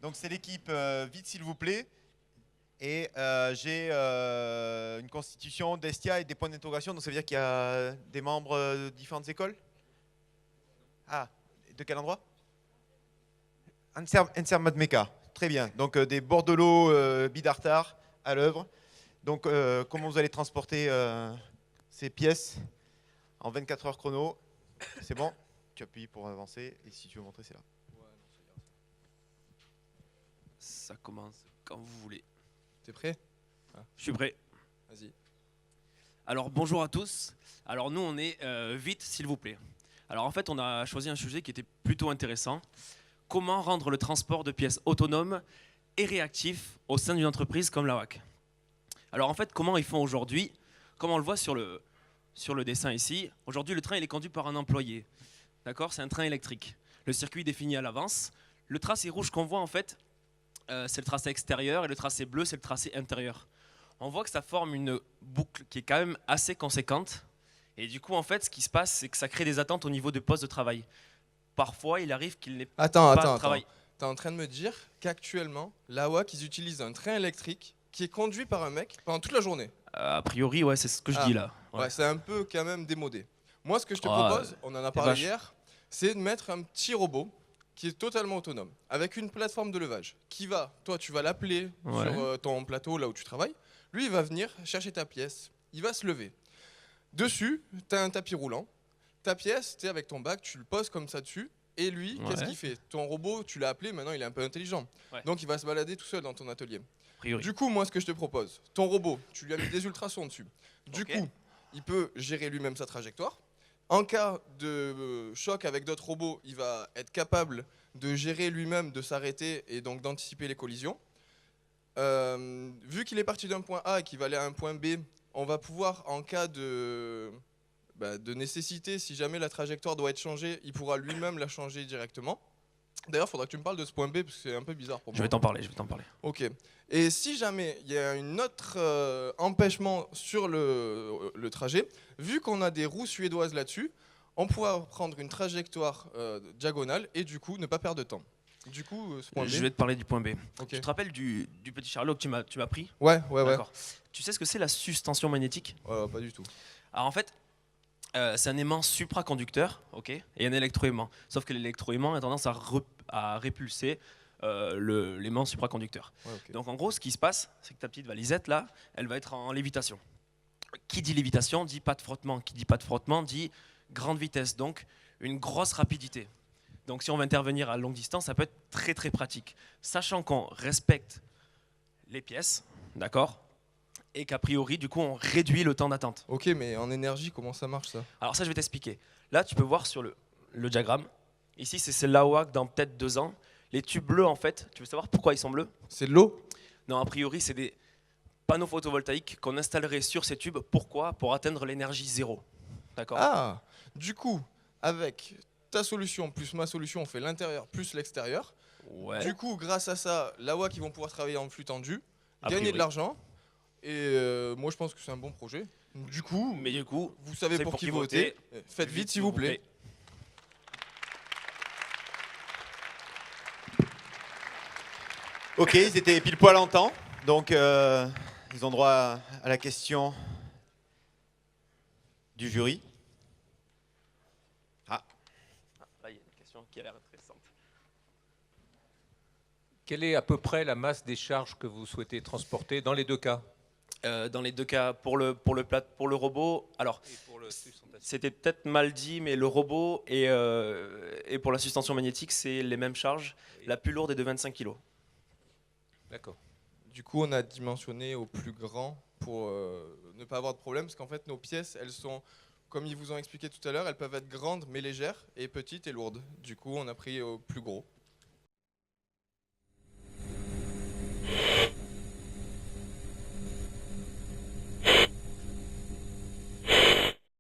Donc c'est l'équipe Vite s'il vous plaît. Et j'ai une constitution d'Estia et des points d'interrogation. Donc ça veut dire qu'il y a des membres de différentes écoles. Ah, de quel endroit? Anser Madmeka. Très bien. Donc des Bordelot Bidartar à l'œuvre. Donc comment vous allez transporter ces pièces en 24 heures chrono? C'est bon? Tu appuies pour avancer et si tu veux montrer, c'est là. Ça commence quand vous voulez. T'es prêt? Je suis prêt. Vas-y. Alors bonjour à tous. Alors nous on est Vite s'il vous plaît. Alors en fait on a choisi un sujet qui était plutôt intéressant. Comment rendre le transport de pièces autonome et réactif au sein d'une entreprise comme la WAC? Alors en fait comment ils font aujourd'hui? Comme on le voit sur le dessin ici, aujourd'hui le train il est conduit par un employé. D'accord? C'est un train électrique. Le circuit est défini à l'avance. Le tracé rouge qu'on voit en fait, c'est le tracé extérieur et le tracé bleu c'est le tracé intérieur. On voit que ça forme une boucle qui est quand même assez conséquente. Et du coup, en fait, ce qui se passe, c'est que ça crée des attentes au niveau des postes de travail. Parfois, il arrive qu'il n'ait pas de travail. T'es en train de me dire qu'actuellement, la WAC, ils utilisent un train électrique qui est conduit par un mec pendant toute la journée. A priori, ouais, c'est ce que je dis là. Ouais, c'est un peu quand même démodé. Moi, ce que je te propose, on en a parlé hier, c'est de mettre un petit robot qui est totalement autonome, avec une plateforme de levage, qui va, toi tu vas l'appeler sur ton plateau là où tu travailles, lui il va venir chercher ta pièce, il va se lever. Dessus, tu as un tapis roulant, ta pièce, tu es avec ton bac, tu le poses comme ça dessus, et lui, qu'est-ce qu'il fait? Ton robot, tu l'as appelé, maintenant il est un peu intelligent, donc il va se balader tout seul dans ton atelier. Du coup, moi ce que je te propose, ton robot, tu lui as mis des ultrasons dessus, du coup, il peut gérer lui-même sa trajectoire. En cas de choc avec d'autres robots, il va être capable de gérer lui-même, de s'arrêter et donc d'anticiper les collisions. Vu qu'il est parti d'un point A et qu'il va aller à un point B, on va pouvoir, en cas de nécessité, si jamais la trajectoire doit être changée, il pourra lui-même la changer directement. D'ailleurs, il faudra que tu me parles de ce point B, parce que c'est un peu bizarre pour moi. Je vais t'en parler. Ok. Et si jamais il y a un autre empêchement sur le trajet, vu qu'on a des roues suédoises là-dessus, on pourra prendre une trajectoire diagonale et du coup ne pas perdre de temps. Du coup, ce point B. Je vais te parler du point B. Okay. Tu te rappelles du petit charlot que tu m'as pris? Ouais. D'accord. Tu sais ce que c'est la suspension magnétique? Pas du tout. Alors en fait, c'est un aimant supraconducteur, et un électroaimant. Sauf que l'électroaimant a tendance à répulser l'aimant supraconducteur. Donc en gros, ce qui se passe, c'est que ta petite valisette là, elle va être en lévitation. Qui dit lévitation dit pas de frottement. Qui dit pas de frottement dit grande vitesse, donc une grosse rapidité. Donc si on veut intervenir à longue distance, ça peut être très très pratique. Sachant qu'on respecte les pièces, d'accord, et qu'a priori, du coup, on réduit le temps d'attente. Ok, mais en énergie, comment ça marche ça? Alors ça, je vais t'expliquer. Là, tu peux voir sur le diagramme. Ici, c'est la WAC dans peut-être 2 ans. Les tubes bleus, en fait, tu veux savoir pourquoi ils sont bleus? C'est de l'eau? Non, a priori, c'est des panneaux photovoltaïques qu'on installerait sur ces tubes. Pourquoi? Pour atteindre l'énergie zéro. D'accord? Ah, du coup, avec ta solution plus ma solution, on fait l'intérieur plus l'extérieur. Ouais. Du coup, grâce à ça, la WAC, ils vont pouvoir travailler en flux tendu, gagner de l'argent. Et moi, je pense que c'est un bon projet. Du coup, vous savez pour qui voter. Faites vite, s'il vous plaît. Ok, ils étaient pile poil en temps, donc ils ont droit à la question du jury. Là, il y a une question qui a l'air intéressante. Quelle est à peu près la masse des charges que vous souhaitez transporter dans les 2 cas? Dans les 2 cas, pour le robot, alors c'était peut-être mal dit, mais le robot et pour la suspension magnétique, c'est les mêmes charges. La plus lourde est de 25 kg. D'accord. Du coup, on a dimensionné au plus grand pour ne pas avoir de problème, parce qu'en fait, nos pièces, elles sont, comme ils vous ont expliqué tout à l'heure, elles peuvent être grandes mais légères, et petites et lourdes. Du coup, on a pris au plus gros.